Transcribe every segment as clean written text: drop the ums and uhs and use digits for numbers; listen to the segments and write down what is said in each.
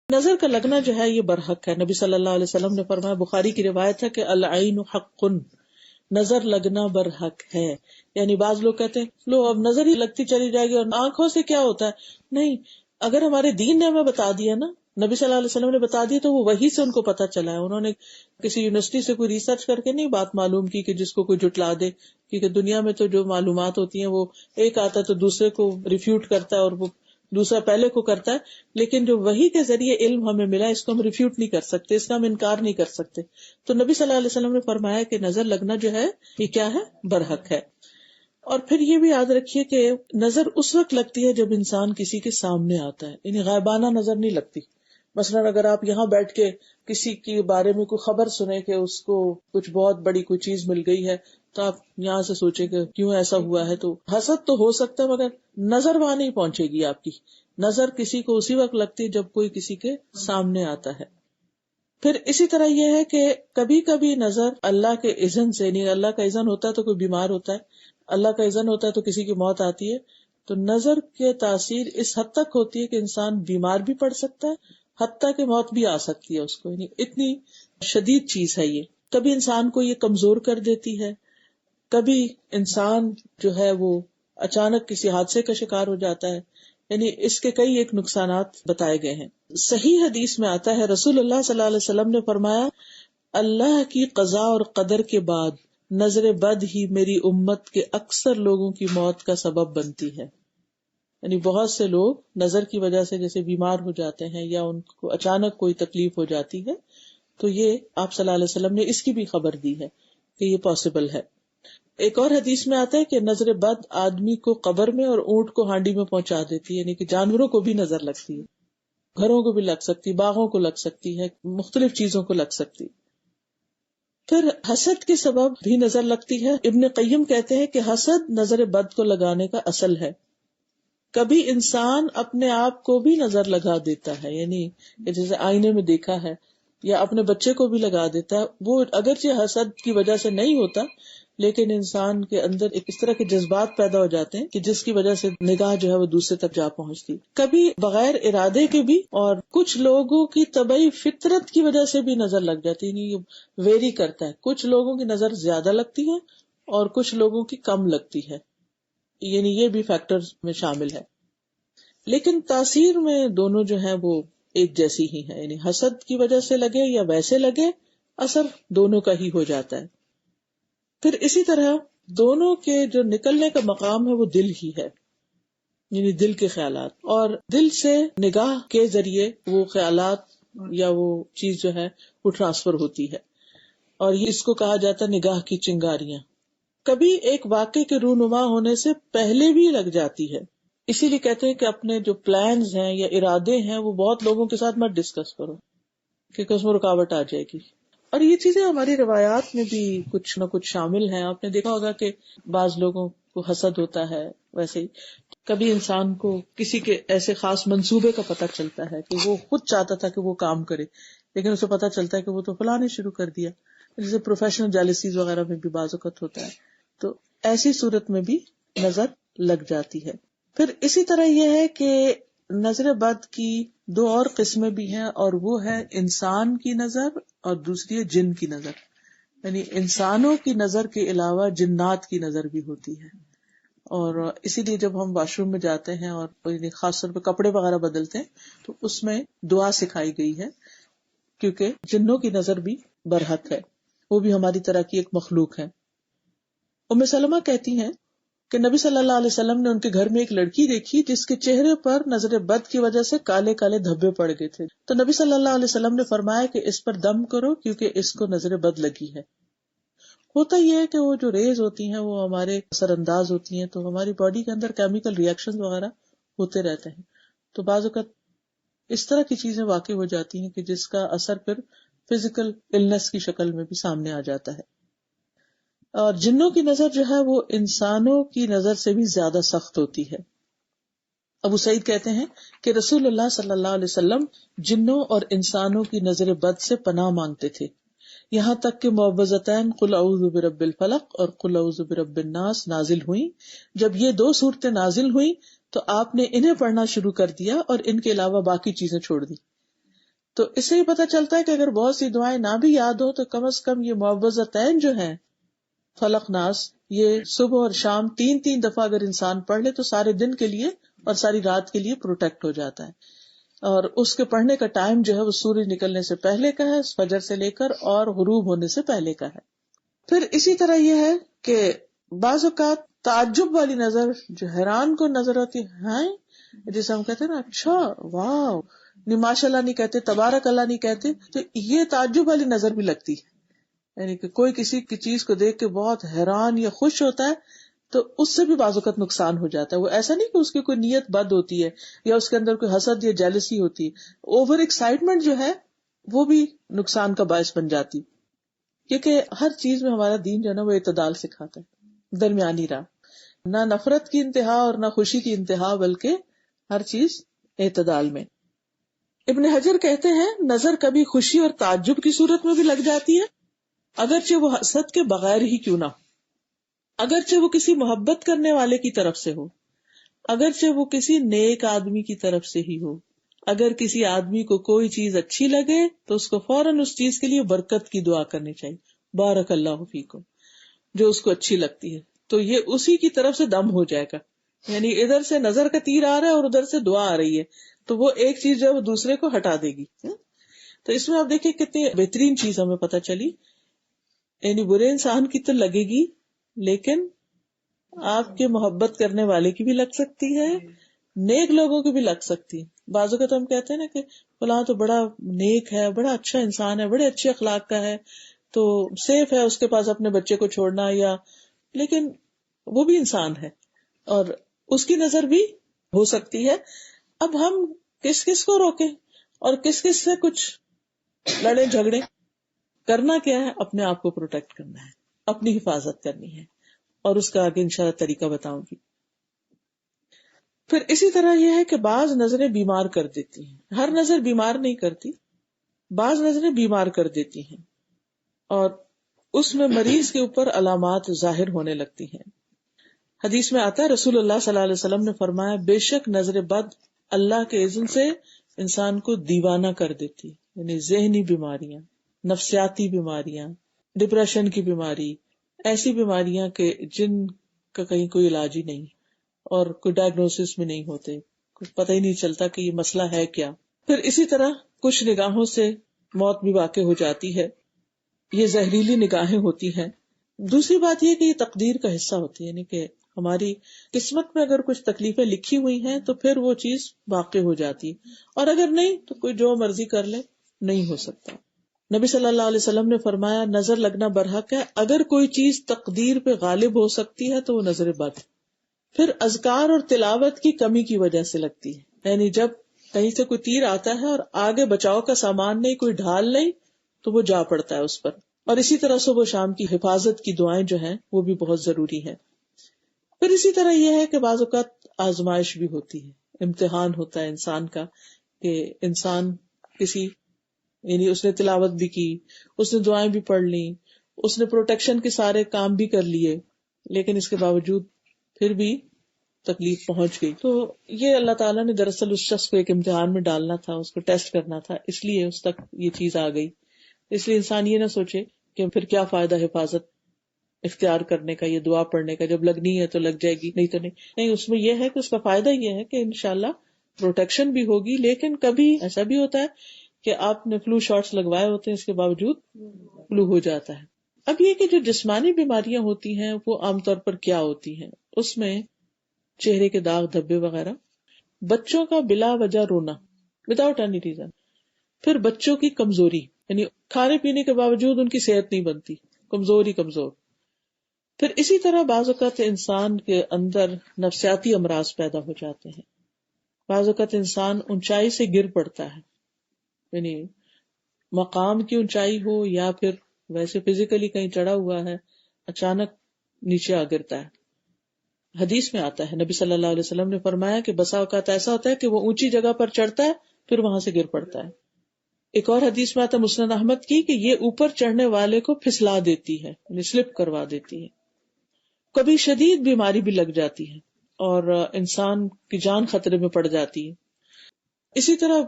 نظر کا لگنا جو ہے یہ برحق ہے. نبی صلی اللہ علیہ وسلم نے فرمایا، بخاری کی روایت ہے کہ العین حق، نظر لگنا برحق ہے. یعنی بعض لوگ کہتے ہیں لو اب نظر ہی لگتی چلی جائے گی اور آنکھوں سے کیا ہوتا ہے. نہیں، اگر ہمارے دین نے ہمیں بتا دیا نا، نبی صلی اللہ علیہ وسلم نے بتا دیا، تو وہ وہی سے ان کو پتا چلا ہے. انہوں نے کسی یونیورسٹی سے کوئی ریسرچ کر کے نہیں بات معلوم کی کہ جس کو کوئی جھٹلا دے، کیونکہ دنیا میں تو جو معلومات ہوتی ہیں وہ ایک آتا ہے تو دوسرے کو ریفیوٹ کرتا ہے اور وہ دوسرا پہلے کو کرتا ہے. لیکن جو وحی کے ذریعے علم ہمیں ملا، اس کو ہم ریفیوٹ نہیں کر سکتے، اس کا ہم انکار نہیں کر سکتے. تو نبی صلی اللہ علیہ وسلم نے فرمایا کہ نظر لگنا جو ہے یہ کیا ہے؟ برحق ہے. اور پھر یہ بھی یاد رکھیے کہ نظر اس وقت لگتی ہے جب انسان کسی کے سامنے آتا ہے، یعنی غائبانہ نظر نہیں لگتی. مثلا اگر آپ یہاں بیٹھ کے کسی کے بارے میں کوئی خبر سنیں کہ اس کو کچھ بہت بڑی کوئی چیز مل گئی ہے، تو آپ یہاں سے سوچیں کہ کیوں ایسا ہوا ہے، تو حسد تو ہو سکتا ہے مگر نظر وہاں نہیں پہنچے گی. آپ کی نظر کسی کو اسی وقت لگتی ہے جب کوئی کسی کے سامنے آتا ہے. پھر اسی طرح یہ ہے کہ کبھی کبھی نظر اللہ کے اذن سے، نہیں اللہ کا اذن ہوتا ہے تو کوئی بیمار ہوتا ہے، اللہ کا اذن ہوتا ہے تو کسی کی موت آتی ہے. تو نظر کے تاثیر اس حد تک ہوتی ہے کہ انسان بیمار بھی پڑ سکتا ہے، حتیٰ کہ موت بھی آ سکتی ہے اس کو. یعنی اتنی شدید چیز ہے یہ. کبھی انسان کو یہ کمزور کر دیتی ہے، کبھی انسان جو ہے وہ اچانک کسی حادثے کا شکار ہو جاتا ہے. یعنی اس کے کئی ایک نقصانات بتائے گئے ہیں. صحیح حدیث میں آتا ہے رسول اللہ صلی اللہ علیہ وسلم نے فرمایا، اللہ کی قضاء اور قدر کے بعد نظر بد ہی میری امت کے اکثر لوگوں کی موت کا سبب بنتی ہے. یعنی بہت سے لوگ نظر کی وجہ سے جیسے بیمار ہو جاتے ہیں یا ان کو اچانک کوئی تکلیف ہو جاتی ہے، تو یہ آپ صلی اللہ علیہ وسلم نے اس کی بھی خبر دی ہے کہ یہ پاسبل ہے. ایک اور حدیث میں آتا ہے کہ نظر بد آدمی کو قبر میں اور اونٹ کو ہانڈی میں پہنچا دیتی ہے. یعنی کہ جانوروں کو بھی نظر لگتی ہے، گھروں کو بھی لگ سکتی، باغوں کو لگ سکتی ہے، مختلف چیزوں کو لگ سکتی. پھر حسد کے سبب بھی نظر لگتی ہے. ابن قیم کہتے ہیں کہ حسد نظر بد کو لگانے کا اصل ہے. کبھی انسان اپنے آپ کو بھی نظر لگا دیتا ہے، یعنی جیسے آئینے میں دیکھا ہے، یا اپنے بچے کو بھی لگا دیتا ہے. وہ اگرچہ حسد کی وجہ سے نہیں ہوتا، لیکن انسان کے اندر ایک اس طرح کے جذبات پیدا ہو جاتے ہیں کہ جس کی وجہ سے نگاہ جو ہے وہ دوسرے تک جا پہنچتی. کبھی بغیر ارادے کے بھی، اور کچھ لوگوں کی طبعی فطرت کی وجہ سے بھی نظر لگ جاتی ہے. یہ ویری کرتا ہے، کچھ لوگوں کی نظر زیادہ لگتی ہے اور کچھ لوگوں کی کم لگتی ہے. یعنی یہ بھی فیکٹر میں شامل ہے. لیکن تاثیر میں دونوں جو ہیں وہ ایک جیسی ہی ہے. یعنی حسد کی وجہ سے لگے یا ویسے لگے، اثر دونوں کا ہی ہو جاتا ہے. پھر اسی طرح دونوں کے جو نکلنے کا مقام ہے وہ دل ہی ہے، یعنی دل کے خیالات، اور دل سے نگاہ کے ذریعے وہ خیالات یا وہ چیز جو ہے وہ ٹرانسفر ہوتی ہے. اور یہ اس کو کہا جاتا ہے نگاہ کی چنگاریاں. کبھی ایک واقعے کے رونما ہونے سے پہلے بھی لگ جاتی ہے. اسی لیے کہتے ہیں کہ اپنے جو پلانز ہیں یا ارادے ہیں وہ بہت لوگوں کے ساتھ مت ڈسکس کرو، کیونکہ اس میں رکاوٹ آ جائے گی. اور یہ چیزیں ہماری روایات میں بھی کچھ نہ کچھ شامل ہیں. آپ نے دیکھا ہوگا کہ بعض لوگوں کو حسد ہوتا ہے. ویسے ہی کبھی انسان کو کسی کے ایسے خاص منصوبے کا پتہ چلتا ہے کہ وہ خود چاہتا تھا کہ وہ کام کرے، لیکن اسے پتہ چلتا ہے کہ وہ تو فلاں نے شروع کر دیا. جیسے پروفیشنل جیلسیز وغیرہ میں بھی بعض اوقات ہوتا ہے. تو ایسی صورت میں بھی نظر لگ جاتی ہے. پھر اسی طرح یہ ہے کہ نظر بد کی دو اور قسمیں بھی ہیں، اور وہ ہے انسان کی نظر اور دوسری ہے جن کی نظر. یعنی انسانوں کی نظر کے علاوہ جنات کی نظر بھی ہوتی ہے. اور اسی لیے جب ہم واش روم میں جاتے ہیں اور خاص طور پہ کپڑے وغیرہ بدلتے ہیں تو اس میں دعا سکھائی گئی ہے، کیونکہ جنوں کی نظر بھی برحق ہے، وہ بھی ہماری طرح کی ایک مخلوق ہے. ام سلمہ کہتی ہیں کہ نبی صلی اللہ علیہ وسلم نے ان کے گھر میں ایک لڑکی دیکھی جس کے چہرے پر نظر بد کی وجہ سے کالے کالے دھبے پڑ گئے تھے. تو نبی صلی اللہ علیہ وسلم نے فرمایا کہ اس پر دم کرو کیونکہ اس کو نظر بد لگی ہے. ہوتا یہ ہے کہ وہ جو ریز ہوتی ہیں وہ ہمارے اثر انداز ہوتی ہیں، تو ہماری باڈی کے اندر کیمیکل ریئیکشن وغیرہ ہوتے رہتے ہیں. تو بعض اوقات اس طرح کی چیزیں واقع ہو جاتی ہیں کہ جس کا اثر پھر فزیکل النس کی شکل میں بھی سامنے آ جاتا ہے. اور جنوں کی نظر جو ہے وہ انسانوں کی نظر سے بھی زیادہ سخت ہوتی ہے. ابو سعید کہتے ہیں کہ رسول اللہ صلی اللہ علیہ وسلم جنوں اور انسانوں کی نظر بد سے پناہ مانگتے تھے، یہاں تک کہ معوذتین قل اعوذ برب الفلق اور قل اعوذ برب الناس نازل ہوئیں. جب یہ دو صورتیں نازل ہوئیں تو آپ نے انہیں پڑھنا شروع کر دیا اور ان کے علاوہ باقی چیزیں چھوڑ دی. تو اس سے ہی پتہ چلتا ہے کہ اگر بہت سی دعائیں نہ بھی یاد ہو تو کم از کم یہ معوذتین جو ہیں فلق ناس، یہ صبح اور شام 3 دفعہ اگر انسان پڑھ لے تو سارے دن کے لیے اور ساری رات کے لیے پروٹیکٹ ہو جاتا ہے. اور اس کے پڑھنے کا ٹائم جو ہے وہ سورج نکلنے سے پہلے کا ہے، فجر سے لے کر اور غروب ہونے سے پہلے کا ہے. پھر اسی طرح یہ ہے کہ بعض اوقات تعجب والی نظر جو حیران کو نظر ہوتی ہے، جسے ہم کہتے ہیں نا اچھا واو، ماشاء اللہ نہیں کہتے، تبارک اللہ نہیں کہتے، تو یہ تعجب والی نظر بھی لگتی ہے. یعنی کہ کوئی کسی کی چیز کو دیکھ کے بہت حیران یا خوش ہوتا ہے تو اس سے بھی بعض اوقات نقصان ہو جاتا ہے. وہ ایسا نہیں کہ اس کی کوئی نیت بد ہوتی ہے یا اس کے اندر کوئی حسد یا جیلسی ہوتی ہے، اوور ایکسائٹمنٹ جو ہے وہ بھی نقصان کا باعث بن جاتی. کیونکہ ہر چیز میں ہمارا دین جو ہے نا وہ اعتدال سکھاتا ہے، درمیانی راہ، نہ نفرت کی انتہا اور نہ خوشی کی انتہا، بلکہ ہر چیز اعتدال میں. ابن حجر کہتے ہیں نظر کبھی خوشی اور تعجب کی صورت میں بھی لگ جاتی ہے، اگرچہ وہ حسد کے بغیر ہی کیوں نہ ہو، اگرچہ وہ کسی محبت کرنے والے کی طرف سے ہو، اگرچہ وہ کسی نیک آدمی کی طرف سے ہی ہو. اگر کسی آدمی کو کوئی چیز اچھی لگے تو اس کو فوراً اس چیز کے لیے برکت کی دعا کرنی چاہیے، بارک اللہ فیکم، جو اس کو اچھی لگتی ہے تو یہ اسی کی طرف سے دم ہو جائے گا. یعنی ادھر سے نظر کا تیر آ رہا ہے اور ادھر سے دعا آ رہی ہے تو وہ ایک چیز جو ہے وہ دوسرے کو ہٹا دے گی. تو اس میں آپ دیکھیں کتنی بہترین چیز ہمیں پتہ چلی. یعنی برے انسان کی تو لگے گی لیکن آپ کے محبت کرنے والے کی بھی لگ سکتی ہے، نیک لوگوں کی بھی لگ سکتی ہے. بعض اوقات ہم کہتے ہیں نا کہ فلاں تو بڑا نیک ہے، بڑا اچھا انسان ہے، بڑے اچھے اخلاق کا ہے، تو سیف ہے اس کے پاس اپنے بچے کو چھوڑنا، یا لیکن وہ بھی انسان ہے اور اس کی نظر بھی ہو سکتی ہے. اب ہم کس کس کو روکیں اور کس کس سے کچھ لڑے جھگڑے؟ کرنا کیا ہے؟ اپنے آپ کو پروٹیکٹ کرنا ہے، اپنی حفاظت کرنی ہے، اور اس کا آگے انشاءاللہ طریقہ بتاؤں گی. پھر اسی طرح یہ ہے کہ بعض نظریں بیمار کر دیتی ہیں. ہر نظر بیمار نہیں کرتی، بعض نظریں بیمار کر دیتی ہیں اور اس میں مریض کے اوپر علامات ظاہر ہونے لگتی ہیں. حدیث میں آتا ہے رسول اللہ صلی اللہ علیہ وسلم نے فرمایا بے شک نظر بد اللہ کے اذن سے انسان کو دیوانہ کر دیتی. یعنی ذہنی بیماریاں، نفسیاتی بیماریاں، ڈپریشن کی بیماری، ایسی بیماریاں کہ جن کا کہیں کوئی علاج ہی نہیں اور کوئی ڈائگنوسس بھی نہیں ہوتے، کچھ پتہ ہی نہیں چلتا کہ یہ مسئلہ ہے کیا. پھر اسی طرح کچھ نگاہوں سے موت بھی واقع ہو جاتی ہے، یہ زہریلی نگاہیں ہوتی ہیں. دوسری بات یہ کہ یہ تقدیر کا حصہ ہوتی ہے، یعنی کہ ہماری قسمت میں اگر کچھ تکلیفیں لکھی ہوئی ہیں تو پھر وہ چیز واقع ہو جاتی، اور اگر نہیں تو کوئی جو مرضی کر لے، نہیں ہو سکتا. نبی صلی اللہ علیہ وسلم نے فرمایا نظر لگنا برحق ہے، اگر کوئی چیز تقدیر پہ غالب ہو سکتی ہے تو وہ نظر بد. پھر اذکار اور تلاوت کی کمی کی وجہ سے لگتی ہے، یعنی جب کہیں سے کوئی تیر آتا ہے اور آگے بچاؤ کا سامان نہیں، کوئی ڈھال نہیں، تو وہ جا پڑتا ہے اس پر. اور اسی طرح صبح و شام کی حفاظت کی دعائیں جو ہیں وہ بھی بہت ضروری ہیں. پھر اسی طرح یہ ہے کہ بعض اوقات آزمائش بھی ہوتی ہے، امتحان ہوتا ہے انسان کا، کہ انسان کسی، یعنی اس نے تلاوت بھی کی، اس نے دعائیں بھی پڑھ لی، اس نے پروٹیکشن کے سارے کام بھی کر لیے، لیکن اس کے باوجود پھر بھی تکلیف پہنچ گئی. تو یہ اللہ تعالیٰ نے دراصل اس شخص کو ایک امتحان میں ڈالنا تھا، اس کو ٹیسٹ کرنا تھا، اس لیے اس تک یہ چیز آ گئی. اس لیے انسان یہ نہ سوچے کہ پھر کیا فائدہ حفاظت اختیار کرنے کا، یہ دعا پڑھنے کا، جب لگنی ہے تو لگ جائے گی، نہیں تو نہیں. اس میں یہ ہے کہ اس کا فائدہ یہ ہے کہ انشاءاللہ پروٹیکشن بھی ہوگی. لیکن کبھی ایسا بھی ہوتا ہے کہ آپ نے فلو شاٹس لگوائے ہوتے ہیں، اس کے باوجود فلو ہو جاتا ہے. اب یہ کہ جو جسمانی بیماریاں ہوتی ہیں وہ عام طور پر کیا ہوتی ہیں، اس میں چہرے کے داغ دھبے وغیرہ، بچوں کا بلا وجہ رونا وداؤٹ اینی ریزن، پھر بچوں کی کمزوری، یعنی کھانے پینے کے باوجود ان کی صحت نہیں بنتی، کمزور. پھر اسی طرح بعض اوقات انسان کے اندر نفسیاتی امراض پیدا ہو جاتے ہیں. بعض اوقات انسان اونچائی سے گر پڑتا ہے، یعنی مقام کی اونچائی ہو یا پھر ویسے فزیکلی کہیں چڑھا ہوا ہے، اچانک نیچے آ گرتا ہے. حدیث میں آتا ہے نبی صلی اللہ علیہ وسلم نے فرمایا کہ بسا اوقات ایسا ہوتا ہے کہ وہ اونچی جگہ پر چڑھتا ہے پھر وہاں سے گر پڑتا ہے. ایک اور حدیث میں آتا ہے مسند احمد کی کہ یہ اوپر چڑھنے والے کو پھسلا دیتی ہے، یعنی سلپ کروا دیتی ہے. کبھی شدید بیماری بھی لگ جاتی ہے اور انسان کی جان خطرے میں پڑ جاتی ہے. اسی طرح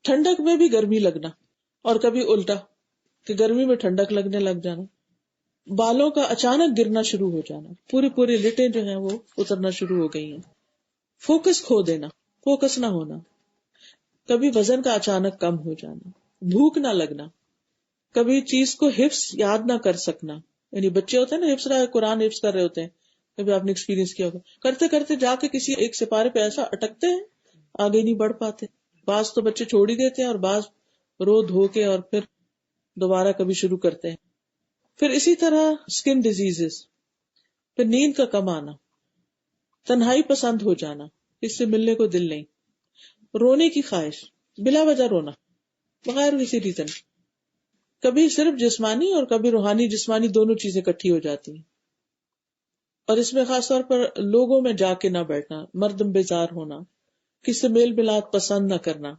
ٹھنڈک میں بھی گرمی لگنا، اور کبھی الٹا کہ گرمی میں ٹھنڈک لگنے لگ جانا، بالوں کا اچانک گرنا شروع ہو جانا، پوری لٹیں جو ہیں وہ اترنا شروع ہو گئی ہیں، فوکس کھو دینا، فوکس نہ ہونا، کبھی وزن کا اچانک کم ہو جانا، بھوک نہ لگنا، کبھی چیز کو حفظ یاد نہ کر سکنا، یعنی بچے ہوتے ہیں نا حفظ رہا قرآن حفظ کر رہے ہوتے ہیں، کبھی آپ نے ایکسپیرینس کیا ہوگا، کرتے کرتے جا کے کسی ایک سپارے پہ ایسا اٹکتے ہیں آگے نہیں بڑھ پاتے، بعض تو بچے چھوڑ ہی دیتے ہیں اور بعض رو دھو کے اور پھر دوبارہ کبھی شروع کرتے ہیں. پھر اسی طرح اسکن ڈیزیز، پھر نیند کا کم آنا، تنہائی پسند ہو جانا، اس سے ملنے کو دل نہیں، رونے کی خواہش، بلا وجہ رونا بغیر کسی ریزن، کبھی صرف جسمانی اور کبھی روحانی جسمانی دونوں چیزیں اکٹھی ہو جاتی ہیں. اور اس میں خاص طور پر لوگوں میں جا کے نہ بیٹھنا، مردم بیزار ہونا، کسی سے میل ملاپ پسند نہ کرنا.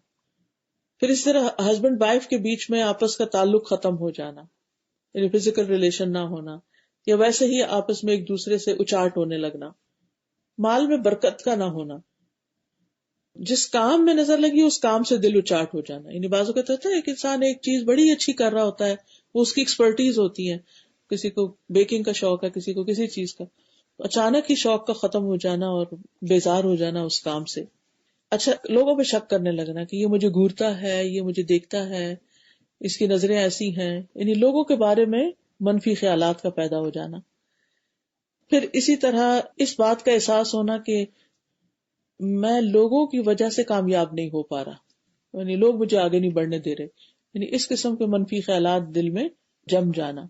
پھر اس طرح ہسبینڈ وائف کے بیچ میں آپس کا تعلق ختم ہو جانا، یعنی فزیکل ریلیشن نہ ہونا، یا ویسے ہی آپس میں ایک دوسرے سے اچاٹ ہونے لگنا. مال میں برکت کا نہ ہونا، جس کام میں نظر لگی اس کام سے دل اچاٹ ہو جانا. یعنی بعض اوقات ہوتا ہے ایک انسان ایک چیز بڑی اچھی کر رہا ہوتا ہے، وہ اس کی ایکسپرٹیز ہوتی ہے، کسی کو بیکنگ کا شوق ہے، کسی کو کسی چیز کا، اچانک ہی شوق کا ختم ہو جانا اور بیزار ہو جانا اس کام سے. اچھا، لوگوں پہ شک کرنے لگنا کہ یہ مجھے گھورتا ہے، یہ مجھے دیکھتا ہے، اس کی نظریں ایسی ہیں، یعنی لوگوں کے بارے میں منفی خیالات کا پیدا ہو جانا. پھر اسی طرح اس بات کا احساس ہونا کہ میں لوگوں کی وجہ سے کامیاب نہیں ہو پا رہا، یعنی لوگ مجھے آگے نہیں بڑھنے دے رہے، یعنی اس قسم کے منفی خیالات دل میں جم جانا.